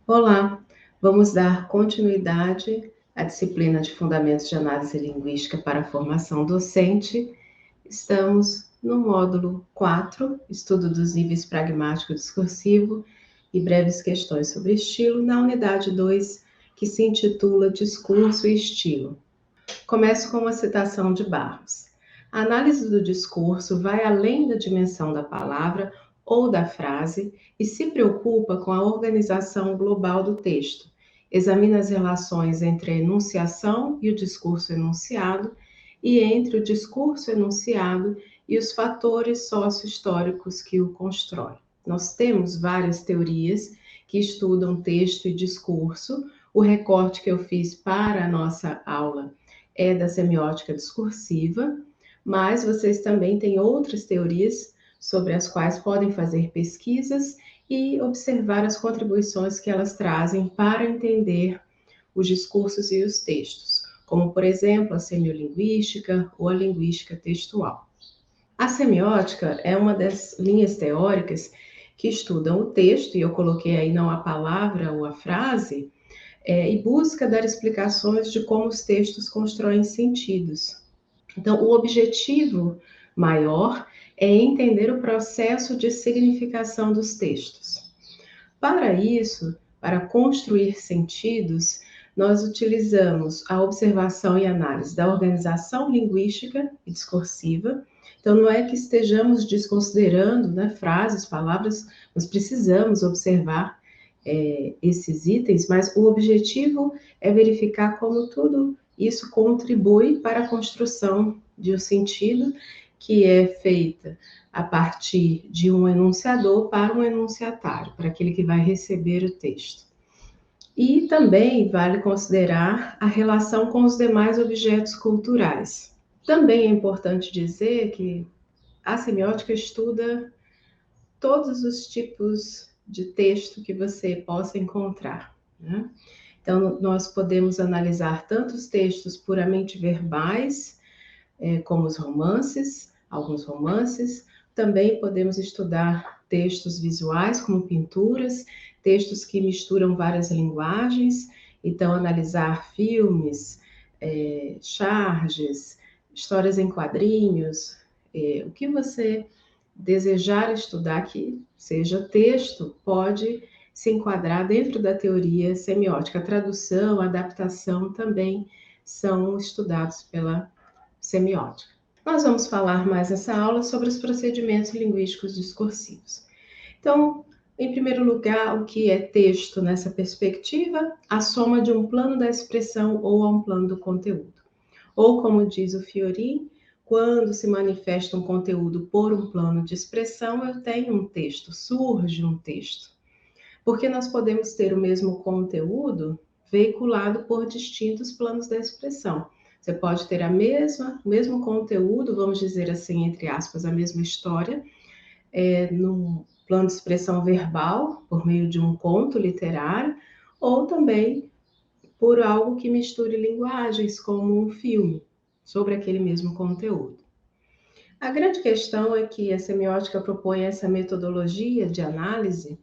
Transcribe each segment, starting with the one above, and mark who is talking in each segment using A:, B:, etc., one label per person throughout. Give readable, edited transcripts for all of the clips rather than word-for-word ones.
A: Olá, vamos dar continuidade à disciplina de Fundamentos de Análise Linguística para a Formação Docente. Estamos no módulo 4, Estudo dos Níveis Pragmático e Discursivo e breves questões sobre estilo, na unidade 2, que se intitula Discurso e Estilo. Começo com uma citação de Barros. A análise do discurso vai além da dimensão da palavra ou da frase e se preocupa com a organização global do texto. Examina as relações entre a enunciação e o discurso enunciado e entre o discurso enunciado e os fatores sócio-históricos que o constroem. Nós temos várias teorias que estudam texto e discurso. O recorte que eu fiz para a nossa aula é da semiótica discursiva, mas vocês também têm outras teorias sobre as quais podem fazer pesquisas e observar as contribuições que elas trazem para entender os discursos e os textos, como, por exemplo, a semiolinguística ou a linguística textual. A semiótica é uma das linhas teóricas que estudam o texto, e eu coloquei aí não a palavra ou a frase, e busca dar explicações de como os textos constroem sentidos. Então, o objetivo maior é entender o processo de significação dos textos. Para isso, para construir sentidos, nós utilizamos a observação e análise da organização linguística e discursiva. Então, não é que estejamos desconsiderando, né, frases, palavras, nós precisamos observar esses itens, mas o objetivo é verificar como tudo isso contribui para a construção de um sentido que é feita a partir de um enunciador para um enunciatário, para aquele que vai receber o texto. E também vale considerar a relação com os demais objetos culturais. Também é importante dizer que a semiótica estuda todos os tipos de texto que você possa encontrar, né? Então, nós podemos analisar tanto os textos puramente verbais, como os romances, alguns romances. Também podemos estudar textos visuais, como pinturas, textos que misturam várias linguagens. Então, analisar filmes, charges, histórias em quadrinhos, o que você desejar estudar que seja texto, pode se enquadrar dentro da teoria semiótica. A tradução, a adaptação também são estudados pela semiótica. Nós vamos falar mais nessa aula sobre os procedimentos linguísticos discursivos. Então, em primeiro lugar, o que é texto nessa perspectiva? A soma de um plano da expressão ou a um plano do conteúdo. Ou, como diz o Fiorin, quando se manifesta um conteúdo por um plano de expressão, eu tenho um texto, surge um texto. Porque nós podemos ter o mesmo conteúdo veiculado por distintos planos da expressão. Você pode ter o mesmo conteúdo, vamos dizer assim, entre aspas, a mesma história, no plano de expressão verbal, por meio de um conto literário, ou também por algo que misture linguagens, como um filme, sobre aquele mesmo conteúdo. A grande questão é que a semiótica propõe essa metodologia de análise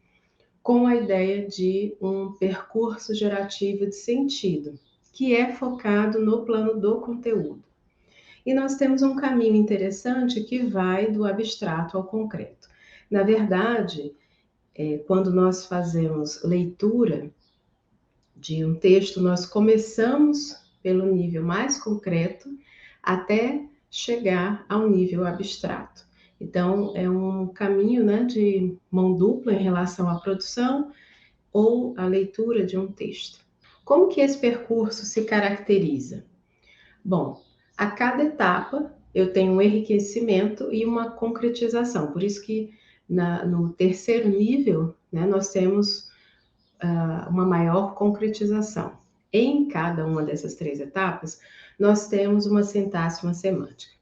A: com a ideia de um percurso gerativo de sentido, que é focado no plano do conteúdo. E nós temos um caminho interessante que vai do abstrato ao concreto. Na verdade, quando nós fazemos leitura de um texto, nós começamos pelo nível mais concreto até chegar ao nível abstrato. Então, é um caminho, né, de mão dupla em relação à produção ou à leitura de um texto. Como que esse percurso se caracteriza? Bom, a cada etapa eu tenho um enriquecimento e uma concretização. Por isso que no terceiro nível, né, nós temos uma maior concretização. Em cada uma dessas três etapas, nós temos uma sintaxe e uma semântica.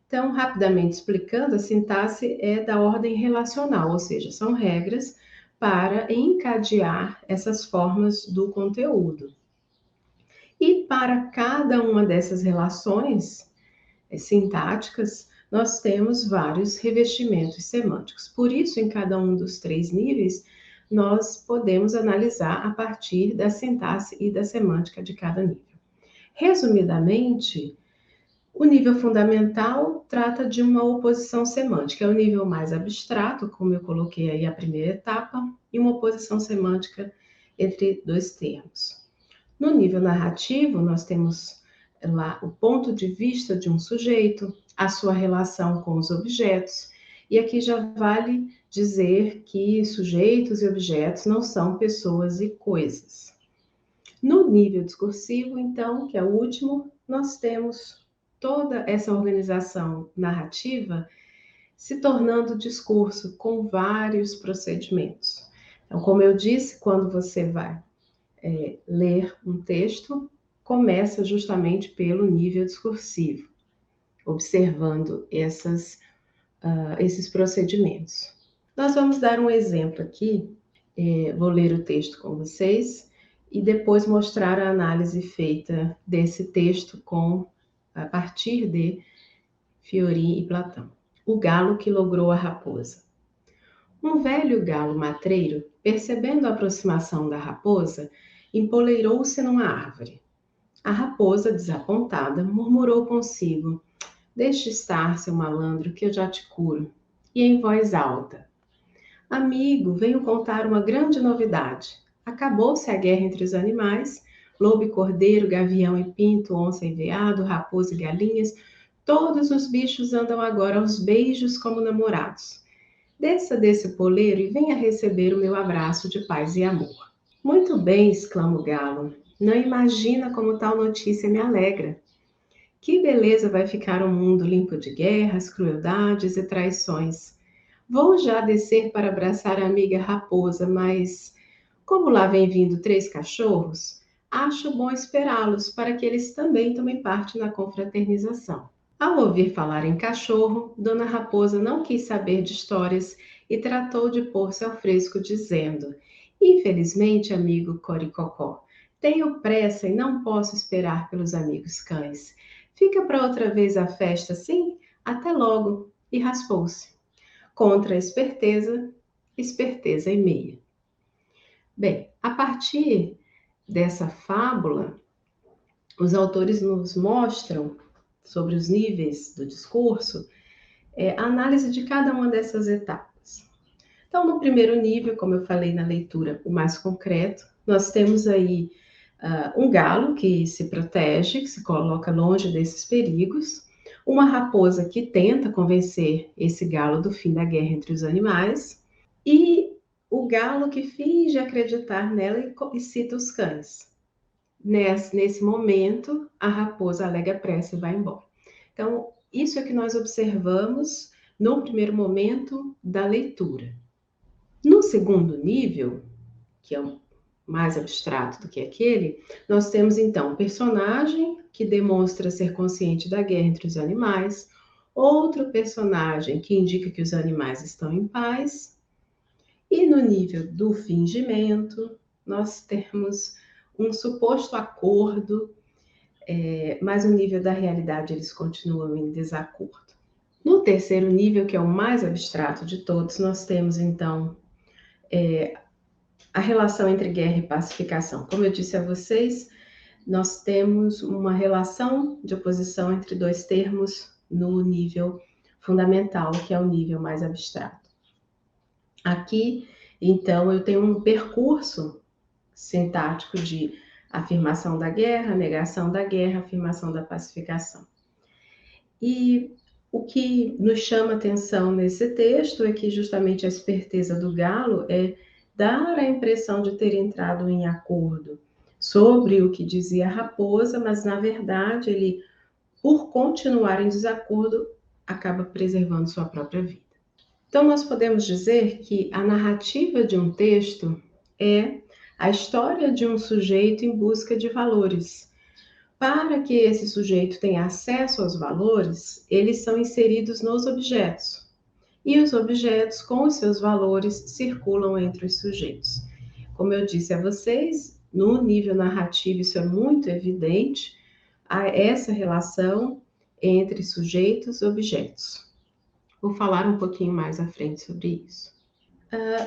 A: Então, rapidamente explicando, a sintaxe é da ordem relacional, ou seja, são regras para encadear essas formas do conteúdo. E para cada uma dessas relações sintáticas, nós temos vários revestimentos semânticos. Por isso, em cada um dos três níveis, nós podemos analisar a partir da sintaxe e da semântica de cada nível. Resumidamente, o nível fundamental trata de uma oposição semântica, é o nível mais abstrato, como eu coloquei aí a primeira etapa, e uma oposição semântica entre dois termos. No nível narrativo, nós temos lá o ponto de vista de um sujeito, a sua relação com os objetos, e aqui já vale dizer que sujeitos e objetos não são pessoas e coisas. No nível discursivo, então, que é o último, nós temos toda essa organização narrativa se tornando discurso com vários procedimentos. Então, como eu disse, quando você vai ler um texto, começa justamente pelo nível discursivo, observando esses procedimentos. Nós vamos dar um exemplo aqui, vou ler o texto com vocês e depois mostrar a análise feita desse texto a partir de Fiorin e Platão. O galo que logrou a raposa. Um velho galo matreiro, percebendo a aproximação da raposa, empoleirou-se numa árvore. A raposa, desapontada, murmurou consigo: "Deixe estar, seu malandro, que eu já te curo." E em voz alta: "Amigo, venho contar uma grande novidade. Acabou-se a guerra entre os animais. Lobo e cordeiro, gavião e pinto, onça e veado, raposa e galinhas, todos os bichos andam agora aos beijos como namorados. Desça desse poleiro e venha receber o meu abraço de paz e amor." "Muito bem," exclama o galo. "Não imagina como tal notícia me alegra. Que beleza vai ficar um mundo limpo de guerras, crueldades e traições. Vou já descer para abraçar a amiga raposa, mas, como lá vem vindo 3 cachorros, acho bom esperá-los para que eles também tomem parte na confraternização." Ao ouvir falar em cachorro, Dona Raposa não quis saber de histórias e tratou de pôr-se ao fresco, dizendo: "Infelizmente, amigo Coricocó, tenho pressa e não posso esperar pelos amigos cães. Fica para outra vez a festa, sim? Até logo." E raspou-se. Contra a esperteza, esperteza e meia. Bem, a partir dessa fábula, os autores nos mostram, sobre os níveis do discurso, a análise de cada uma dessas etapas. Então, no primeiro nível, como eu falei na leitura, o mais concreto, nós temos aí um galo que se protege, que se coloca longe desses perigos, uma raposa que tenta convencer esse galo do fim da guerra entre os animais, e o galo que finge acreditar nela e cita os cães. Nesse momento, a raposa alega pressa e vai embora. Então, isso é que nós observamos no primeiro momento da leitura. No segundo nível, que é mais abstrato do que aquele, nós temos então um personagem que demonstra ser consciente da guerra entre os animais, outro personagem que indica que os animais estão em paz, e no nível do fingimento, nós temos um suposto acordo, mas no nível da realidade eles continuam em desacordo. No terceiro nível, que é o mais abstrato de todos, nós temos então a relação entre guerra e pacificação. Como eu disse a vocês, nós temos uma relação de oposição entre dois termos no nível fundamental, que é o nível mais abstrato. Aqui, então, eu tenho um percurso sintático de afirmação da guerra, negação da guerra, afirmação da pacificação. E o que nos chama atenção nesse texto é que justamente a esperteza do galo é dar a impressão de ter entrado em acordo sobre o que dizia a raposa, mas na verdade ele, por continuar em desacordo, acaba preservando sua própria vida. Então nós podemos dizer que a narrativa de um texto é a história de um sujeito em busca de valores. Para que esse sujeito tenha acesso aos valores, eles são inseridos nos objetos. E os objetos, com os seus valores, circulam entre os sujeitos. Como eu disse a vocês, no nível narrativo isso é muito evidente, essa relação entre sujeitos e objetos. Vou falar um pouquinho mais à frente sobre isso.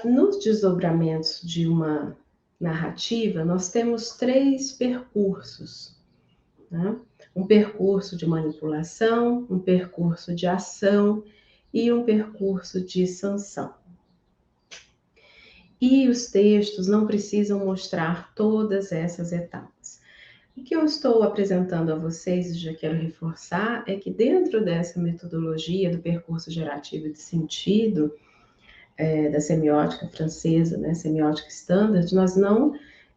A: Nos desdobramentos de uma narrativa, nós temos 3 percursos, né? Um percurso de manipulação, um percurso de ação e um percurso de sanção. E os textos não precisam mostrar todas essas etapas. O que eu estou apresentando a vocês, e já quero reforçar, é que dentro dessa metodologia do percurso gerativo de sentido, da semiótica francesa, né, semiótica standard, nós não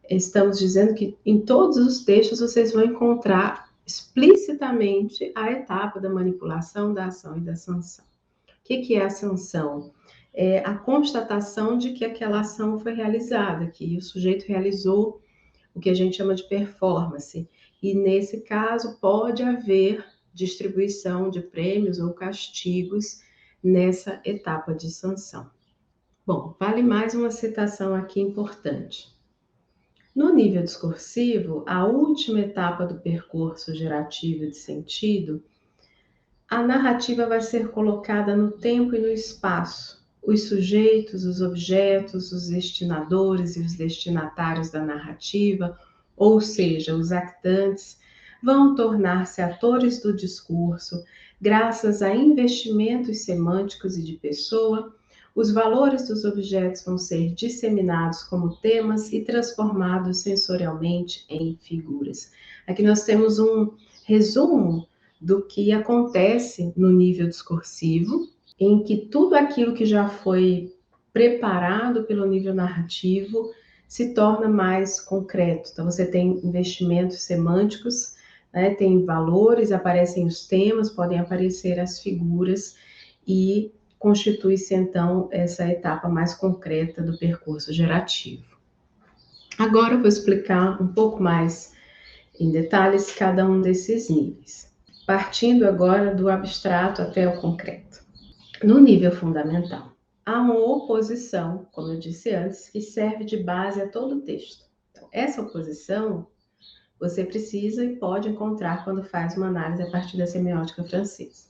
A: estamos dizendo que em todos os textos vocês vão encontrar explicitamente a etapa da manipulação, da ação e da sanção. O que é a sanção? É a constatação de que aquela ação foi realizada, que o sujeito realizou o que a gente chama de performance. E nesse caso pode haver distribuição de prêmios ou castigos nessa etapa de sanção. Bom, vale mais uma citação aqui importante. No nível discursivo, a última etapa do percurso gerativo de sentido, a narrativa vai ser colocada no tempo e no espaço. Os sujeitos, os objetos, os destinadores e os destinatários da narrativa, ou seja, os actantes, vão tornar-se atores do discurso graças a investimentos semânticos e de pessoa. Os valores dos objetos vão ser disseminados como temas e transformados sensorialmente em figuras. Aqui nós temos um resumo do que acontece no nível discursivo, em que tudo aquilo que já foi preparado pelo nível narrativo se torna mais concreto. Então, você tem investimentos semânticos, né, tem valores, aparecem os temas, podem aparecer as figuras e constitui-se, então, essa etapa mais concreta do percurso gerativo. Agora eu vou explicar um pouco mais em detalhes cada um desses níveis, partindo agora do abstrato até o concreto. No nível fundamental, há uma oposição, como eu disse antes, que serve de base a todo o texto. Então, essa oposição você precisa e pode encontrar quando faz uma análise a partir da semiótica francesa.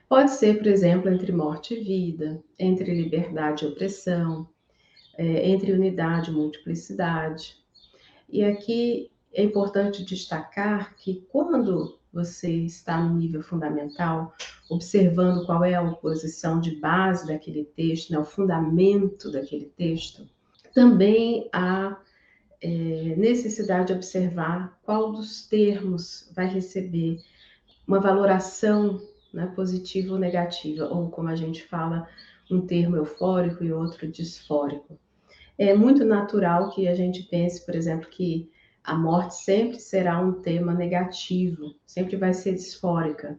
A: Pode ser, por exemplo, entre morte e vida, entre liberdade e opressão, entre unidade e multiplicidade. E aqui é importante destacar que quando você está no nível fundamental, observando qual é a oposição de base daquele texto, né, o fundamento daquele texto, também há necessidade de observar qual dos termos vai receber uma valoração, né, positiva ou negativa, ou como a gente fala, um termo eufórico e outro disfórico. É muito natural que a gente pense, por exemplo, que a morte sempre será um tema negativo, sempre vai ser disfórica,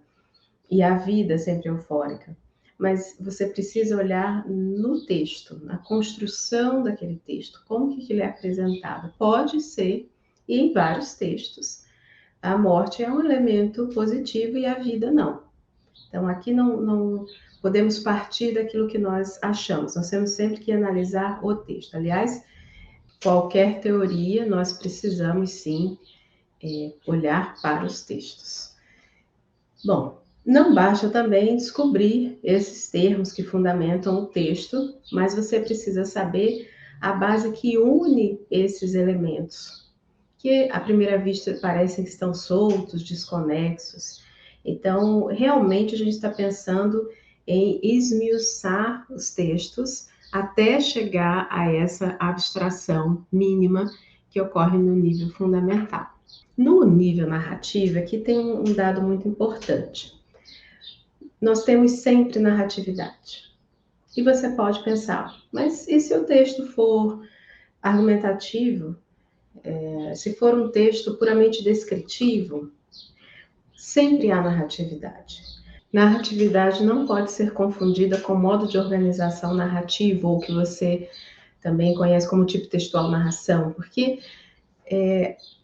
A: e a vida sempre eufórica. Mas você precisa olhar no texto, na construção daquele texto, como que ele é apresentado. Pode ser, e em vários textos, a morte é um elemento positivo e a vida não. Então, aqui não podemos partir daquilo que nós achamos. Nós temos sempre que analisar o texto. Aliás, qualquer teoria, nós precisamos sim olhar para os textos. Bom, não basta também descobrir esses termos que fundamentam o texto, mas você precisa saber a base que une esses elementos, que à primeira vista parecem que estão soltos, desconexos. Então, realmente a gente está pensando em esmiuçar os textos até chegar a essa abstração mínima que ocorre no nível fundamental. No nível narrativo, aqui tem um dado muito importante. Nós temos sempre narratividade. E você pode pensar, mas e se o texto for argumentativo? Se for um texto puramente descritivo? Sempre há narratividade. Narratividade não pode ser confundida com modo de organização narrativo, ou que você também conhece como tipo textual narração, porque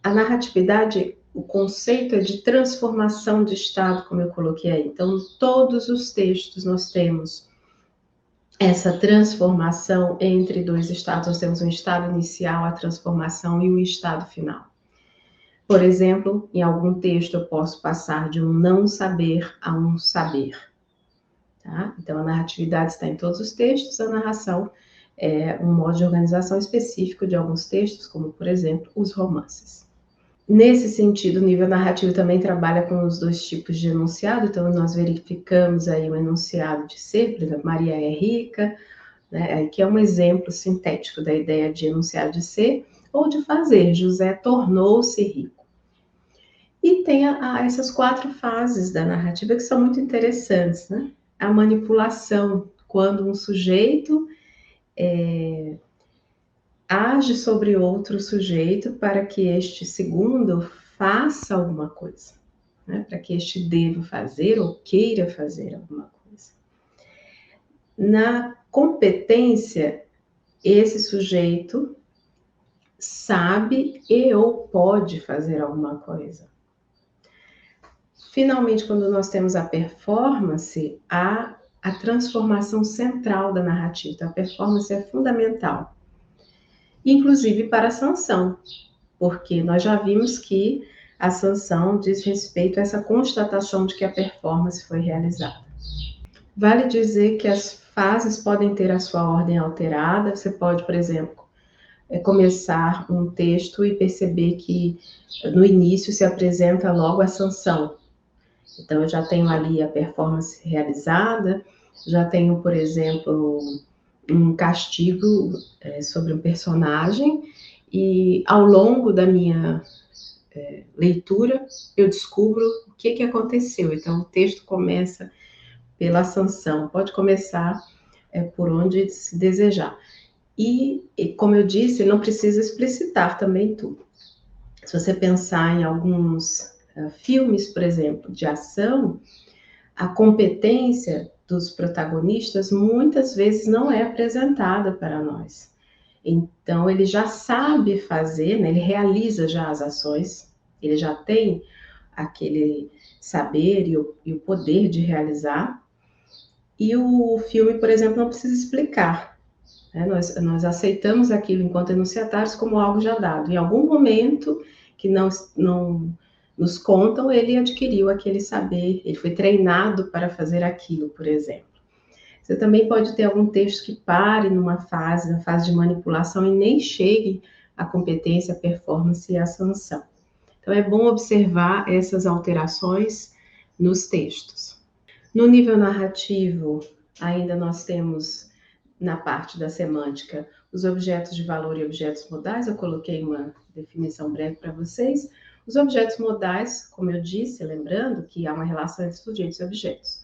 A: a narratividade, o conceito é de transformação de estado, como eu coloquei aí. Então, todos os textos nós temos essa transformação entre dois estados. Nós temos um estado inicial, a transformação, e um estado final. Por exemplo, em algum texto eu posso passar de um não saber a um saber. Tá? Então, a narratividade está em todos os textos, a narração um modo de organização específico de alguns textos, como, por exemplo, os romances. Nesse sentido, o nível narrativo também trabalha com os dois tipos de enunciado, então nós verificamos aí o enunciado de ser, por exemplo, Maria é rica, né, que é um exemplo sintético da ideia de enunciado de ser ou de fazer, José tornou-se rico. E tem essas 4 fases da narrativa que são muito interessantes, né? A manipulação, quando um sujeito age sobre outro sujeito para que este segundo faça alguma coisa, né? Para que este deva fazer ou queira fazer alguma coisa. Na competência, esse sujeito sabe e ou pode fazer alguma coisa. Finalmente, quando nós temos a performance, há a transformação central da narrativa. Então, a performance é fundamental, inclusive para a sanção, porque nós já vimos que a sanção diz respeito a essa constatação de que a performance foi realizada. Vale dizer que as fases podem ter a sua ordem alterada. Você pode, por exemplo, começar um texto e perceber que no início se apresenta logo a sanção. Então, eu já tenho ali a performance realizada, já tenho, por exemplo, um castigo sobre um personagem, e ao longo da minha leitura, eu descubro o que aconteceu. Então, o texto começa pela sanção, pode começar por onde se desejar. E, como eu disse, não precisa explicitar também tudo. Se você pensar em alguns filmes, por exemplo, de ação, a competência dos protagonistas muitas vezes não é apresentada para nós. Então, ele já sabe fazer, né? Ele realiza já as ações, ele já tem aquele saber e o poder de realizar. E o filme, por exemplo, não precisa explicar. Né? Nós aceitamos aquilo enquanto enunciatários como algo já dado. Em algum momento que não nos contam, ele adquiriu aquele saber, ele foi treinado para fazer aquilo, por exemplo. Você também pode ter algum texto que pare numa fase, na fase de manipulação, e nem chegue à competência, à performance e à sanção. Então, é bom observar essas alterações nos textos. No nível narrativo, ainda nós temos, na parte da semântica, os objetos de valor e objetos modais. Eu coloquei uma definição breve para vocês. Os objetos modais, como eu disse, lembrando que há uma relação entre sujeitos e objetos.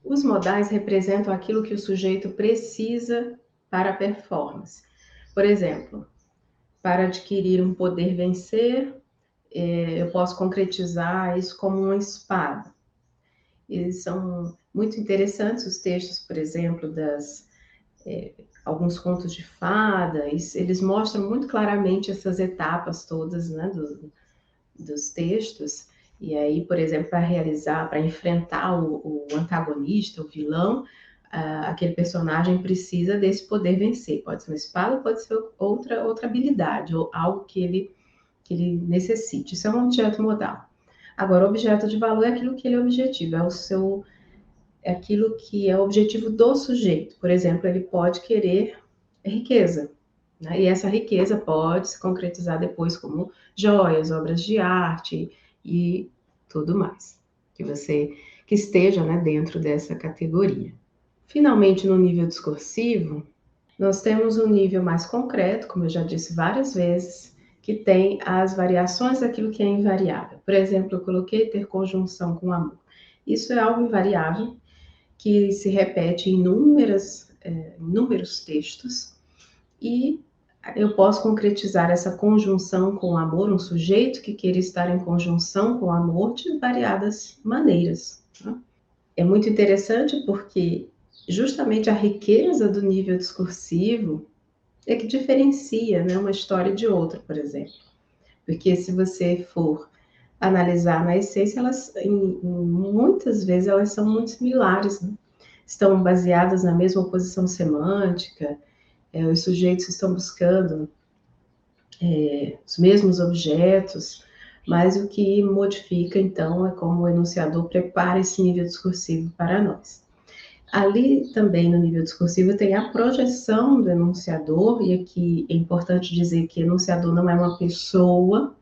A: Os modais representam aquilo que o sujeito precisa para a performance. Por exemplo, para adquirir um poder vencer, eu posso concretizar isso como uma espada. E são muito interessantes os textos, por exemplo, alguns contos de fadas. Eles mostram muito claramente essas etapas todas, né, dos textos. E aí, por exemplo, para enfrentar o antagonista, o vilão, aquele personagem precisa desse poder vencer. Pode ser uma espada, pode ser outra habilidade, ou algo que ele necessite. Isso é um objeto modal. Agora, o objeto de valor é aquilo que ele é objetivo, é aquilo que é o objetivo do sujeito. Por exemplo, ele pode querer riqueza, né? E essa riqueza pode se concretizar depois como joias, obras de arte e tudo mais, que esteja, né, dentro dessa categoria. Finalmente, no nível discursivo, nós temos um nível mais concreto, como eu já disse várias vezes, que tem as variações daquilo que é invariável. Por exemplo, eu coloquei ter conjunção com amor. Isso é algo invariável, que se repete em inúmeros textos, e eu posso concretizar essa conjunção com o amor, um sujeito que queira estar em conjunção com o amor de variadas maneiras. Né? É muito interessante porque justamente a riqueza do nível discursivo é que diferencia, né, uma história de outra, por exemplo. Porque se você for analisar na essência, muitas vezes elas são muito similares, né? Estão baseadas na mesma posição semântica, os sujeitos estão buscando os mesmos objetos, mas o que modifica, então, é como o enunciador prepara esse nível discursivo para nós. Ali também no nível discursivo tem a projeção do enunciador, e aqui é importante dizer que enunciador não é uma pessoa,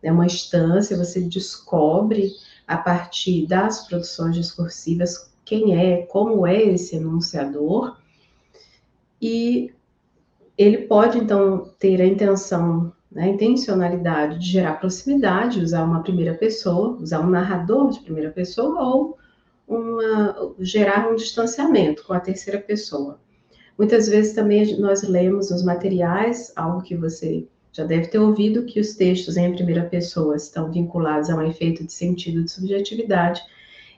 A: é uma instância, você descobre a partir das produções discursivas quem é, como é esse enunciador, e ele pode, então, ter a intenção, né, a intencionalidade de gerar proximidade, usar uma primeira pessoa, usar um narrador de primeira pessoa, ou gerar um distanciamento com a terceira pessoa. Muitas vezes também nós lemos nos materiais, algo que você já deve ter ouvido, que os textos em primeira pessoa estão vinculados a um efeito de sentido de subjetividade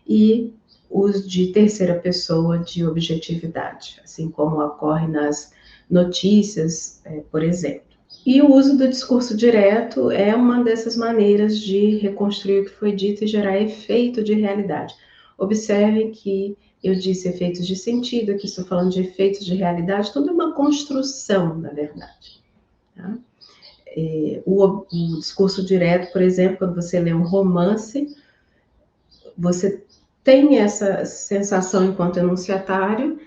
A: e os de terceira pessoa de objetividade, assim como ocorre nas notícias, por exemplo. E o uso do discurso direto é uma dessas maneiras de reconstruir o que foi dito e gerar efeito de realidade. Observem que eu disse efeitos de sentido, aqui estou falando de efeitos de realidade, tudo é uma construção, na verdade. Tá? O discurso direto, por exemplo, quando você lê um romance, você tem essa sensação enquanto enunciatário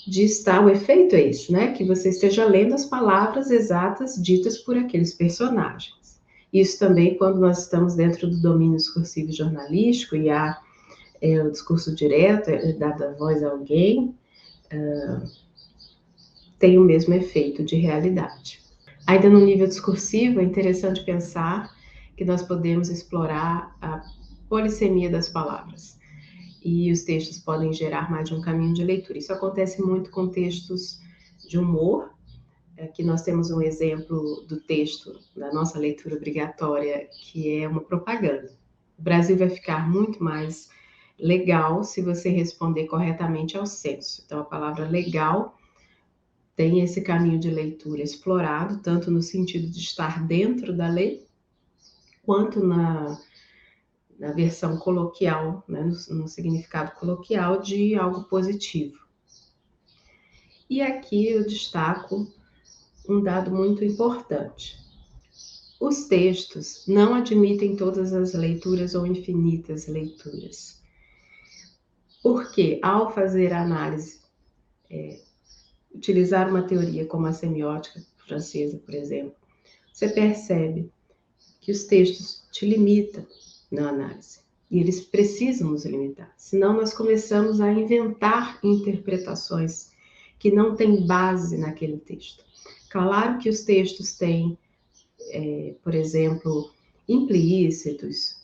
A: de estar, o efeito é esse, né? Que você esteja lendo as palavras exatas ditas por aqueles personagens. Isso também quando nós estamos dentro do domínio discursivo jornalístico e há o discurso direto, dada voz a alguém, tem o mesmo efeito de realidade. Ainda no nível discursivo, é interessante pensar que nós podemos explorar a polissemia das palavras. E os textos podem gerar mais de um caminho de leitura. Isso acontece muito com textos de humor. Aqui nós temos um exemplo do texto da nossa leitura obrigatória, que é uma propaganda. O Brasil vai ficar muito mais legal se você responder corretamente ao censo. Então, a palavra legal tem esse caminho de leitura explorado, tanto no sentido de estar dentro da lei, quanto na versão coloquial, né, no significado coloquial de algo positivo. E aqui eu destaco um dado muito importante. Os textos não admitem todas as leituras ou infinitas leituras. Porque, ao fazer a análise, utilizar uma teoria como a semiótica francesa, por exemplo, você percebe que os textos te limitam na análise. E eles precisam nos limitar. Senão nós começamos a inventar interpretações que não têm base naquele texto. Claro que os textos têm, por exemplo, implícitos,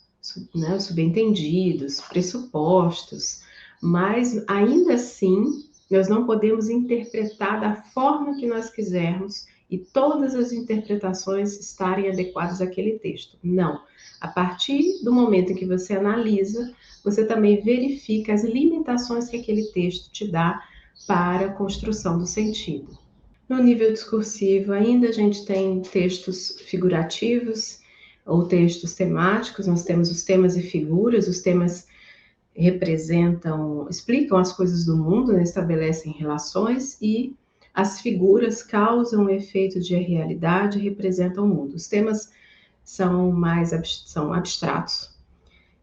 A: né, subentendidos, pressupostos, mas ainda assim nós não podemos interpretar da forma que nós quisermos e todas as interpretações estarem adequadas àquele texto. Não. A partir do momento em que você analisa, você também verifica as limitações que aquele texto te dá para a construção do sentido. No nível discursivo, ainda a gente tem textos figurativos ou textos temáticos. Nós temos os temas e figuras. Os temas explicam as coisas do mundo, né, estabelecem relações, e as figuras causam um efeito de realidade e representam o mundo. Os temas são abstratos,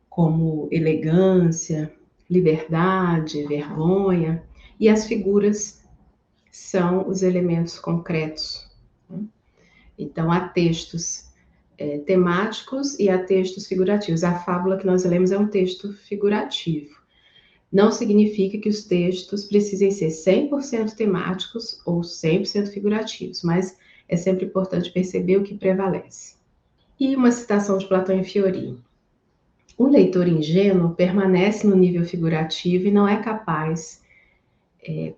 A: como elegância, liberdade, vergonha, e as figuras são os elementos concretos. Então, há textos temáticos e há textos figurativos. A fábula que nós lemos é um texto figurativo. Não significa que os textos precisem ser 100% temáticos ou 100% figurativos, mas é sempre importante perceber o que prevalece. E uma citação de Platão e Fiorin. O leitor ingênuo permanece no nível figurativo e não é capaz,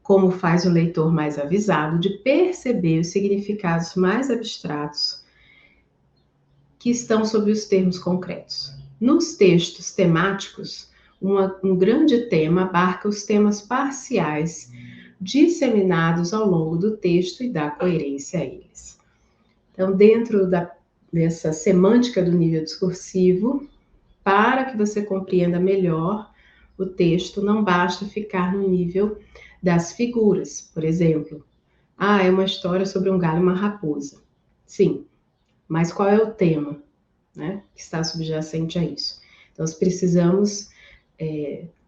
A: como faz o leitor mais avisado, de perceber os significados mais abstratos que estão sob os termos concretos. Nos textos temáticos, um grande tema abarca os temas parciais disseminados ao longo do texto e dá coerência a eles. Então, dentro dessa semântica do nível discursivo, para que você compreenda melhor o texto, não basta ficar no nível das figuras. Por exemplo, é uma história sobre um galho e uma raposa. Sim, mas qual é o tema, né, que está subjacente a isso? Então, nós precisamos,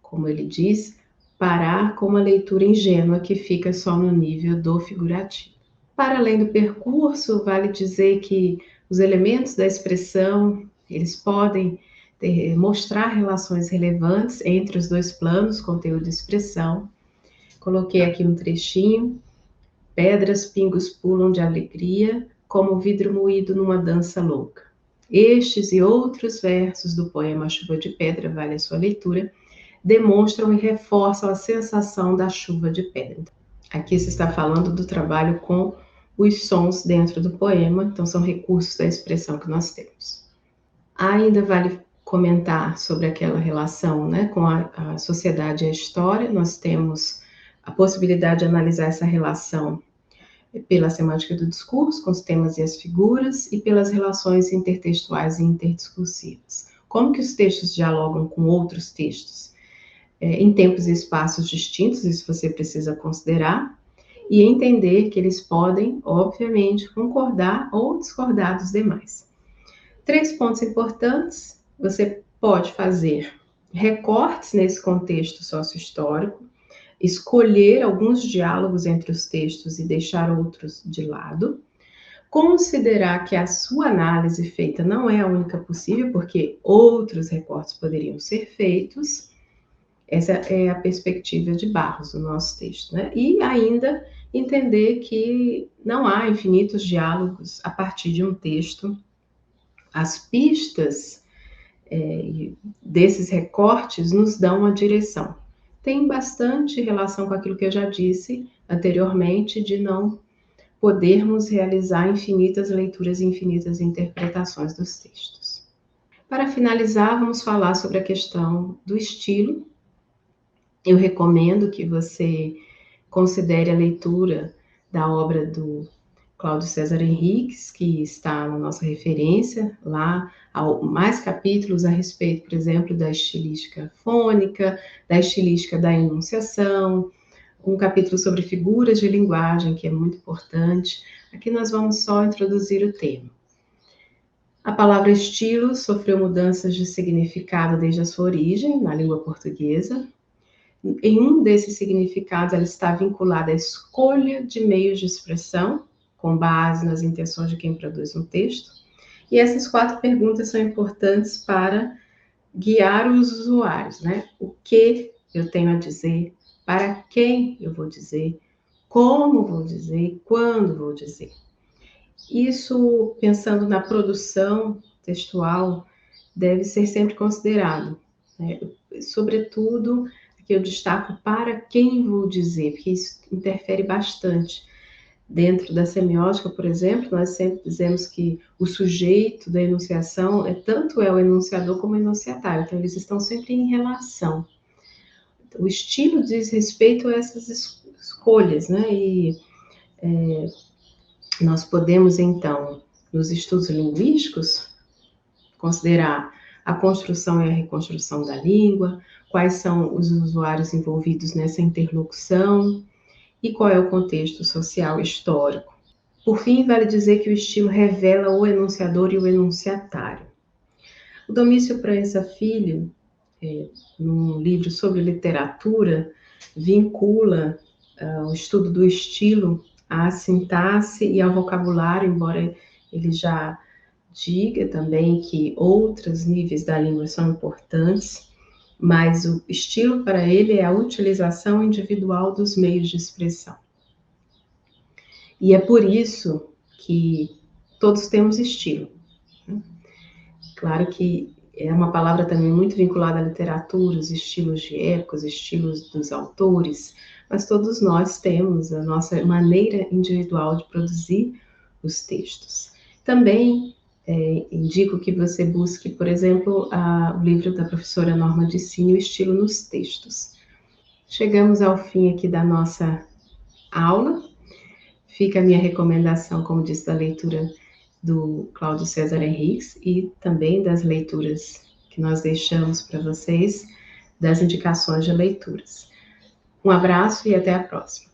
A: como ele diz, parar com uma leitura ingênua que fica só no nível do figurativo. Para além do percurso, vale dizer que os elementos da expressão, eles podem mostrar relações relevantes entre os dois planos, conteúdo e expressão. Coloquei aqui um trechinho. Pedras, pingos pulam de alegria, como vidro moído numa dança louca. Estes e outros versos do poema Chuva de Pedra, vale a sua leitura, demonstram e reforçam a sensação da chuva de pedra. Aqui se está falando do trabalho com os sons dentro do poema, então são recursos da expressão que nós temos. Ainda vale comentar sobre aquela relação, né, com a sociedade e a história. Nós temos a possibilidade de analisar essa relação pela semântica do discurso, com os temas e as figuras, e pelas relações intertextuais e interdiscursivas. Como que os textos dialogam com outros textos? Em tempos e espaços distintos, isso você precisa considerar, e entender que eles podem, obviamente, concordar ou discordar dos demais. 3 pontos importantes: você pode fazer recortes nesse contexto sócio-histórico, escolher alguns diálogos entre os textos e deixar outros de lado, considerar que a sua análise feita não é a única possível, porque outros recortes poderiam ser feitos. Essa é a perspectiva de Barros, do nosso texto, né? E ainda entender que não há infinitos diálogos a partir de um texto. As pistas desses recortes nos dão uma direção. Tem bastante relação com aquilo que eu já disse anteriormente, de não podermos realizar infinitas leituras e infinitas interpretações dos textos. Para finalizar, vamos falar sobre a questão do estilo. Eu recomendo que você considere a leitura da obra do Cláudio César Henriques, que está na nossa referência. Lá há mais capítulos a respeito, por exemplo, da estilística fônica, da estilística da enunciação, um capítulo sobre figuras de linguagem, que é muito importante. Aqui nós vamos só introduzir o tema. A palavra estilo sofreu mudanças de significado desde a sua origem na língua portuguesa. Em um desses significados, ela está vinculada à escolha de meios de expressão, com base nas intenções de quem produz um texto. E essas 4 perguntas são importantes para guiar os usuários, né? O que eu tenho a dizer, para quem eu vou dizer, como vou dizer, quando vou dizer. Isso, pensando na produção textual, deve ser sempre considerado, né? Sobretudo, aqui eu destaco para quem vou dizer, porque isso interfere bastante. Dentro da semiótica, por exemplo, nós sempre dizemos que o sujeito da enunciação tanto é o enunciador como o enunciatário, então eles estão sempre em relação. O estilo diz respeito a essas escolhas, né? E nós podemos, então, nos estudos linguísticos, considerar a construção e a reconstrução da língua, quais são os usuários envolvidos nessa interlocução e qual é o contexto social e histórico. Por fim, vale dizer que o estilo revela o enunciador e o enunciatário. O Domício Proença Filho, num livro sobre literatura, vincula o estudo do estilo à sintaxe e ao vocabulário, embora ele já diga também que outros níveis da língua são importantes, mas o estilo para ele é a utilização individual dos meios de expressão. E é por isso que todos temos estilo. Claro que é uma palavra também muito vinculada à literatura, os estilos de época, os estilos dos autores, mas todos nós temos a nossa maneira individual de produzir os textos. Também indico que você busque, por exemplo, o livro da professora Norma Dicini, O Estilo nos Textos. Chegamos ao fim aqui da nossa aula. Fica a minha recomendação, como disse, da leitura do Cláudio César Henriques e também das leituras que nós deixamos para vocês, das indicações de leituras. Um abraço e até a próxima.